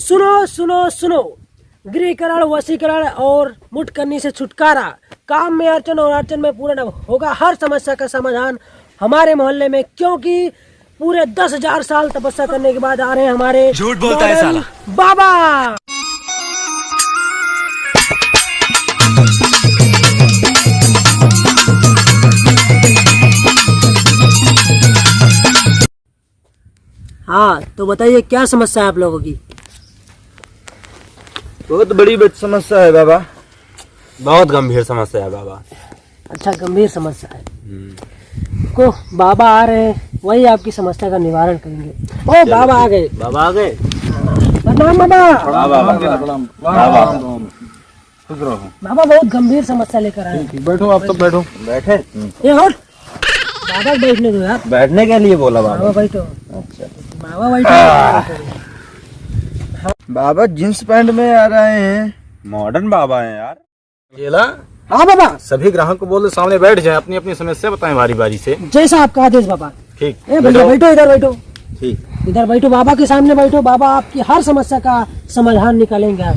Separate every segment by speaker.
Speaker 1: सुनो सुनो सुनो, गृहकरण, वशीकरण और मुठ करने से छुटकारा, काम में अड़चन और अड़चन में पूर्ण होगा हर समस्या का समाधान हमारे मोहल्ले में, क्योंकि पूरे 10,000 साल तपस्या करने के बाद आ रहे हैं हमारे
Speaker 2: झूठ बोलता है साला
Speaker 1: बाबा। हाँ तो बताइए क्या समस्या है आप लोगों की?
Speaker 3: बहुत बड़ी समस्या है बाबा।
Speaker 2: बहुत गंभीर समस्या है बाबा।
Speaker 1: अच्छा, गंभीर समस्या है। को बाबा आ रहे हैं, वही आपकी समस्या का निवारण करेंगे। ओ बाबा आ गए।
Speaker 2: बाबा आ गए।
Speaker 1: प्रणाम बाबा।
Speaker 3: खुश रहो।
Speaker 1: बाबा बहुत गंभीर समस्या लेकर आए।
Speaker 3: बैठो, आप सब बैठो। बैठे
Speaker 1: ये हट, बाबा बैठने दो यार।
Speaker 3: बैठने के लिए बोला
Speaker 1: बाबा
Speaker 3: बाबा।
Speaker 1: बैठो।
Speaker 3: अच्छा
Speaker 1: बाबा बैठो।
Speaker 3: बाबा जींस पैंट में आ रहे हैं।
Speaker 2: मॉडर्न बाबा है यार।
Speaker 4: केला,
Speaker 1: हाँ बाबा,
Speaker 4: सभी ग्राहक को बोल दो सामने बैठ जाए, अपनी अपनी समस्या बताएं बारी बारी से।
Speaker 1: जैसा आपका आदेश बाबा।
Speaker 4: ठीक।
Speaker 1: ए भैया बैठो, इधर बैठो।
Speaker 4: ठीक।
Speaker 1: इधर बैठो, बाबा के सामने बैठो। बाबा आपकी हर समस्या का समाधान निकालेंगे आप।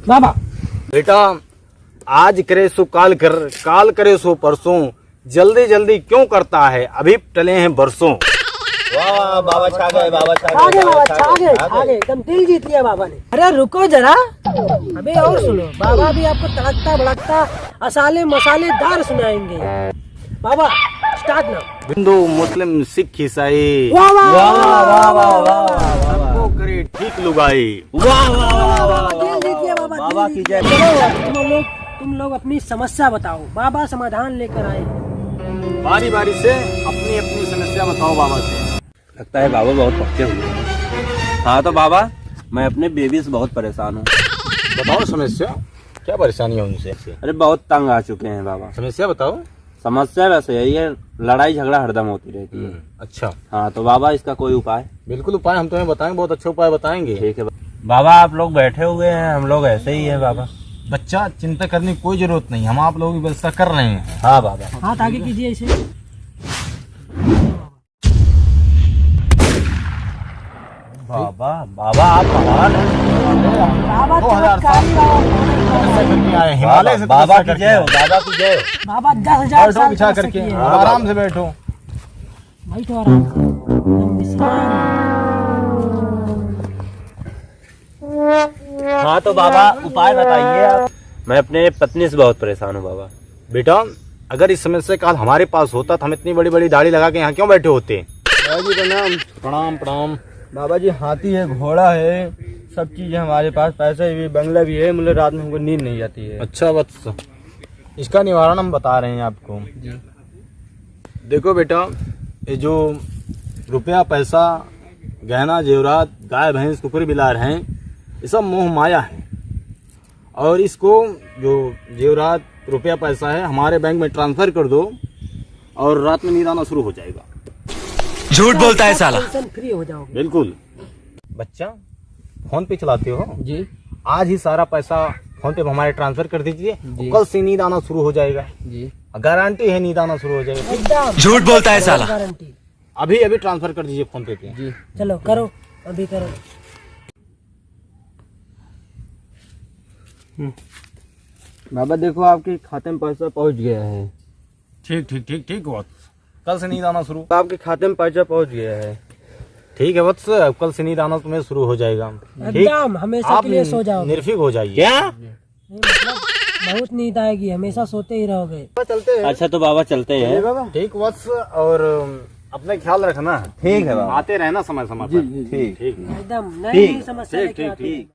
Speaker 1: बाबा
Speaker 4: बेटा, आज करे सो काल करे सो परसों, जल्दी जल्दी क्यों करता है, अभी टले हैं बरसों।
Speaker 3: वाह बाबा छा गए, बाबा छा
Speaker 1: आगे बाबा, आगे एकदम दिल जीत लिया बाबा ने। अरे रुको जरा, अबे और सुनो। बाबा भी आपको तड़कता भड़कता असाले मसालेदार सुनाएंगे। बाबा स्टार्ट ना।
Speaker 4: हिंदू मुस्लिम सिख ईसाई
Speaker 1: वाह वाह
Speaker 3: वाह वाह वाह
Speaker 4: सबको करे ठीक लुगाई।
Speaker 3: वाह वाह वाह
Speaker 1: दिल जीत लिया बाबा,
Speaker 3: बाबा
Speaker 1: दिल
Speaker 3: की
Speaker 1: जीत
Speaker 3: जय।
Speaker 1: लिया। चलो तुम लोग अपनी समस्या बताओ, बाबा समाधान लेकर आए।
Speaker 4: बारी बारी से अपनी अपनी समस्या बताओ बाबा से।
Speaker 2: लगता है बाबा बहुत पक्के हुए। हाँ तो बाबा, मैं अपने बेबी से बहुत परेशान हूँ।
Speaker 4: बताओ समस्या, क्या परेशानी है उनसे?
Speaker 2: अरे बहुत तंग आ चुके हैं बाबा।
Speaker 4: समस्या बताओ।
Speaker 2: समस्या वैसे यही है, लड़ाई झगड़ा हरदम होती रहती है।
Speaker 4: अच्छा,
Speaker 2: हाँ तो बाबा इसका कोई उपाय?
Speaker 4: बिल्कुल उपाय हम तुम्हें बताएंगे, बहुत अच्छे उपाय बताएंगे।
Speaker 2: ठीक है बाबा, आप लोग बैठे हुए हैं, हम लोग ऐसे ही हैं बाबा।
Speaker 4: बच्चा, चिंता करने की कोई जरूरत नहीं, हम आप लोगों की व्यवस्था कर रहे हैं।
Speaker 2: हाँ बाबा।
Speaker 1: हाथ आगे कीजिए इसे।
Speaker 2: बाबा बाबा आप महान हैं।
Speaker 1: बाबा
Speaker 4: 2000 साल तपस्या करके आए, हिमालय से
Speaker 2: बाबा
Speaker 4: तपस्या
Speaker 2: की
Speaker 4: करके
Speaker 2: जय हो,
Speaker 4: आए।
Speaker 2: बाबा की जय हो।
Speaker 1: बाबा 10,000
Speaker 4: बैठो
Speaker 1: साल
Speaker 4: बिछा
Speaker 1: तपस्या
Speaker 4: करके,
Speaker 1: किए हैं।
Speaker 4: आराम से बैठो।
Speaker 1: बैठो आराम से, एकदम विश्राम।
Speaker 2: हाँ तो बाबा उपाय बताइए आप। मैं अपने पत्नी से बहुत परेशान हूँ बाबा।
Speaker 4: बेटा, अगर इस समस्या काल हमारे पास होता तो हम इतनी बड़ी बड़ी दाढ़ी लगा के यहाँ क्यों बैठे होते?
Speaker 3: बाबा जी प्रणाम।
Speaker 4: प्रणाम प्रणाम।
Speaker 3: बाबा जी हाथी है, घोड़ा है, सब चीजें हमारे पास, पैसे भी, बंगला भी है, मतलब रात में हमको नींद नहीं आती है।
Speaker 4: अच्छा वत्स, इसका निवारण हम बता रहे हैं आपको। देखो बेटा, ये जो रुपया पैसा गहना जेवरात गाय भैंस कुकुर बिलार हैं, ये सब मोह माया है। और इसको जो जेवरात रुपया पैसा है हमारे बैंक में ट्रांसफर कर दो और रात में नींद आना शुरू हो जाएगा।
Speaker 2: झूठ बोलता है साला।
Speaker 1: टेंशन फ्री हो जाओगे।
Speaker 4: बिल्कुल। बच्चा, फोन पे चलाते हो?
Speaker 3: जी
Speaker 4: आज ही सारा पैसा फोन पे हमारे ट्रांसफर कर दीजिए, कल से नींद आना शुरू हो जाएगा।
Speaker 3: जी
Speaker 4: गारंटी है नींद आना शुरू हो जाएगा।
Speaker 1: एकदम
Speaker 2: झूठ बोलता है साला।
Speaker 1: गारंटी।
Speaker 4: अभी अभी ट्रांसफर कर दीजिए फोन पे।
Speaker 3: जी।
Speaker 1: चलो करो, अभी करो।
Speaker 3: बाबा देखो आपके खाते में पैसा पहुंच गया है।
Speaker 4: ठीक ठीक ठीक ठीक वत्स, कल से नींद आना शुरू।
Speaker 3: आपके खाते में पैसा पहुंच गया है।
Speaker 4: ठीक है वत्स, कल से नींद आना तुम्हें शुरू हो जाएगा। ठीक,
Speaker 1: एकदम हमेशा
Speaker 4: आप
Speaker 1: के लिए सो जाओगे।
Speaker 4: निर्भीक हो जाइए।
Speaker 2: क्या?
Speaker 1: नहीं, मतलब बहुत नींद आएगी, हमेशा सोते ही रहोगे।
Speaker 3: चलते हैं।
Speaker 2: अच्छा तो बाबा चलते हैं।
Speaker 3: बाबा
Speaker 4: ठीक वत्स, और अपने ख्याल रखना।
Speaker 3: ठीक है बाबा।
Speaker 4: आते रहना समय समय पर।
Speaker 3: ठीक।
Speaker 4: ठीक।
Speaker 1: एकदम नई समस्या
Speaker 4: ठीक
Speaker 1: लेके
Speaker 4: ठीक
Speaker 1: आते हैं।
Speaker 4: ठीक।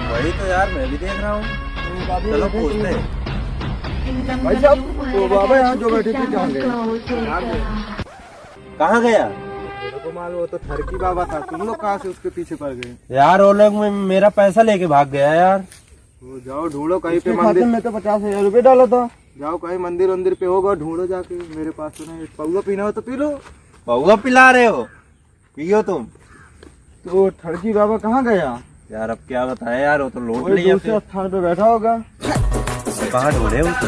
Speaker 2: वही तो यार मैं भी देख रहा हूँ। चलो पूछते हैं।
Speaker 3: भाई साहब, तो बाबा यहाँ जो बैठे थे कहाँ गए?
Speaker 2: कहाँ गया?
Speaker 3: मेरे को मालूम, वो तो ठरकी बाबा था, तुम लोग कहाँ से उसके पीछे पड़ गए?
Speaker 2: यार वो लोग मेरा पैसा लेके भाग गया यार।
Speaker 3: वो जाओ ढूंढो कहीं पे मंदिर में, तो 50,000 रुपए डाला था। जाओ कहीं मंदिर वंदिर पे होगा, ढूंढो जाके। मेरे पास तो नहीं। पौवा पीना हो तो पी लो।
Speaker 2: पौवा पिला रहे हो? पियो तुम।
Speaker 3: तो ठड़की बाबा कहाँ गया?
Speaker 2: यार अब क्या बताएं यार, वो तो लौट
Speaker 3: वही
Speaker 2: लिया।
Speaker 3: दूसरे स्थान पे बैठा होगा।
Speaker 2: कहाँ ढूंढे उसको?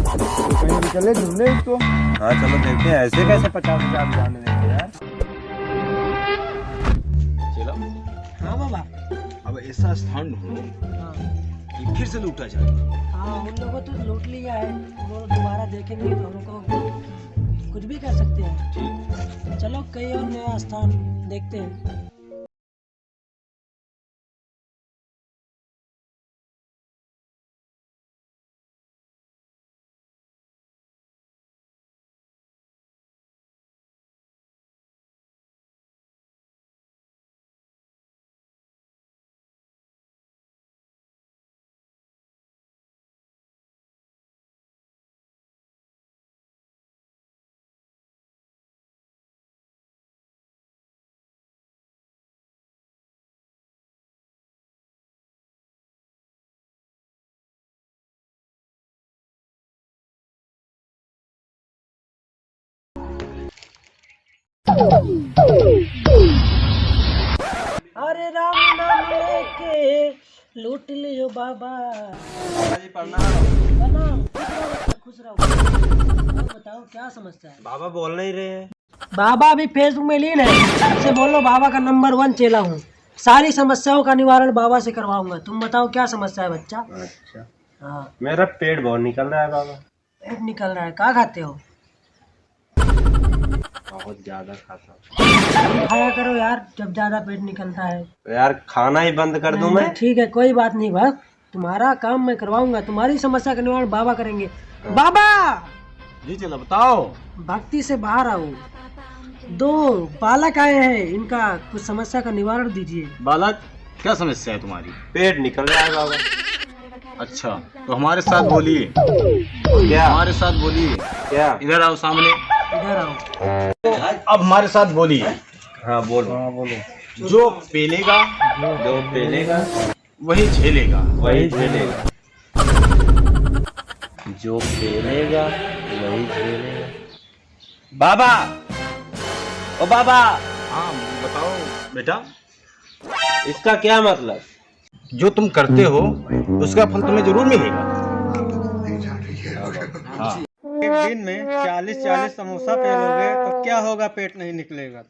Speaker 3: तो कहीं भी चले ढूंढने इसको।
Speaker 2: हाँ चलो देखते हैं, ऐसे कैसे 50-50 जाने देंगे यार। चलो।
Speaker 1: हाँ बाबा।
Speaker 4: अब ऐसा स्थान ढूंढो
Speaker 1: हाँ
Speaker 4: कि फिर से लूटा जाए।
Speaker 1: हाँ, उन लोगों तो लूट लिया है, वो दोबारा देखेंगे तो हमको कुछ भी कर सकते हैं। चलो कहीं और नया स्थान देखते हैं। अरे राम नाम लेके लूट लियो बाबा।
Speaker 2: जी प्रणाम।
Speaker 1: प्रणाम, खुश रहो बच्चा, खुश रहो। और बताओ क्या समस्या है?
Speaker 2: बाबा बोल नहीं रहे हैं।
Speaker 1: बाबा अभी फेसबुक में लीन है, उससे बोलो बाबा का नंबर 1 चेला हूँ, सारी समस्याओं का निवारण बाबा से करवाऊंगा। तुम बताओ क्या समस्या है बच्चा?
Speaker 2: अच्छा,
Speaker 1: हाँ,
Speaker 2: मेरा पेट बहुत निकल रहा है बाबा।
Speaker 1: पेट निकल रहा है, क्या खाते हो?
Speaker 2: बहुत ज्यादा खाता हूँ।
Speaker 1: खाया करो यार, जब ज्यादा पेट निकलता है।
Speaker 2: तो यार खाना ही बंद कर दूं मैं?
Speaker 1: ठीक है, कोई बात नहीं भाई, तुम्हारा काम मैं करवाऊंगा, तुम्हारी समस्या का निवारण बाबा करेंगे। बाबा
Speaker 4: जी चलो बताओ।
Speaker 1: भक्ति से बाहर आओ, 2 बालक आए हैं, इनका कुछ समस्या का निवारण दीजिए।
Speaker 4: बालक क्या समस्या है तुम्हारी?
Speaker 2: पेट निकल रहा है बाबा।
Speaker 4: अच्छा तो हमारे साथ बोलिए।
Speaker 2: क्या?
Speaker 4: हमारे साथ बोलिए।
Speaker 2: क्या?
Speaker 4: इधर आओ सामने।
Speaker 1: इधर आओ।
Speaker 4: अब हमारे साथ बोलिए।
Speaker 2: हाँ बोलो।
Speaker 4: जो पेलेगा
Speaker 2: जो पेलेगा
Speaker 4: वही झेलेगा।
Speaker 2: वही झेलेगा। जो पेलेगा वही झेलेगा। बाबा, ओ बाबा,
Speaker 4: हाँ बताओ बेटा।
Speaker 2: इसका क्या मतलब?
Speaker 4: जो तुम करते हो उसका फल तुम्हें जरूर मिलेगा। हाँ।
Speaker 3: एक दिन में 40-40 समोसा पेलोगे तो क्या होगा? पेट नहीं निकलेगा तो।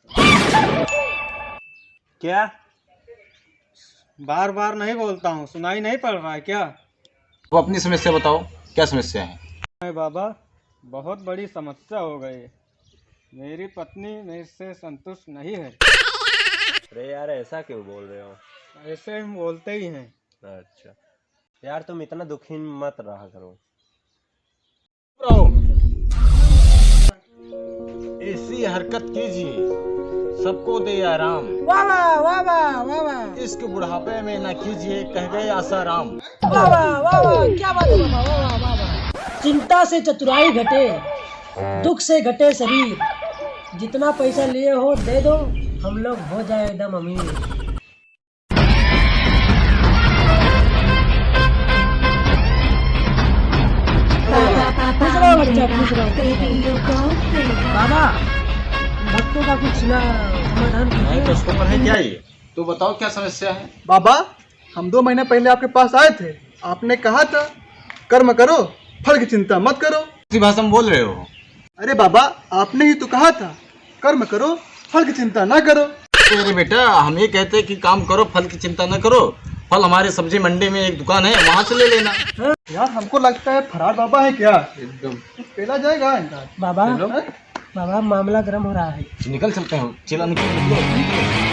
Speaker 2: क्या?
Speaker 3: बार बार नहीं बोलता हूँ, सुनाई नहीं पड़ रहा है क्या?
Speaker 4: तो अपनी समस्या बताओ, क्या समस्या है?
Speaker 3: अरे बाबा, बहुत बड़ी समस्या हो गई। मेरी पत्नी मेरे से संतुष्ट नहीं है।
Speaker 2: अरे यार ऐसा क्यों बोल रहे हो?
Speaker 3: ऐसे हम बोलते ही हैं।
Speaker 2: अच्छा यार, तुम इतना दुखी मत रहा करो।
Speaker 4: ऐसी हरकत कीजिए सबको दे आराम।
Speaker 1: वाह वाह वाह वाह वाह वाह
Speaker 4: इश्क बुढ़ापे में न कीजिए, कह गए आसाराम।
Speaker 1: वाह वाह वाह वाह, क्या बात है बाबा, वाह वाह वाह वाह। चिंता से चतुराई घटे, दुख से घटे शरीर, जितना पैसा लिए हो दे दो, हम लोग हो जाए एकदम अमीर। खुश रहो बच्चा, खुश रहो। बाबा भक्तों का कुछ ना समाधान
Speaker 4: नहीं तो
Speaker 1: कीजिए।
Speaker 4: उसको पर है क्या ये? तो बताओ क्या समस्या है?
Speaker 5: बाबा, हम 2 महीने पहले आपके पास आए थे, आपने कहा था कर्म करो, फल की चिंता मत करो।
Speaker 4: किसी भाषा में बोल रहे हो?
Speaker 5: अरे बाबा, आपने ही तो कहा था कर्म करो, फल की चिंता ना करो।
Speaker 4: अरे बेटा, हम ये कहते हैं कि काम करो, फल की चिंता न करो। फल हमारे सब्जी मंडी में एक दुकान है, वहाँ से ले लेना।
Speaker 5: यार हमको लगता है फरार बाबा है क्या? एकदम पेला जाएगा इनका।
Speaker 1: बाबा बाबा मामला गर्म हो रहा है।
Speaker 4: निकल चलते हैं, चला निकल।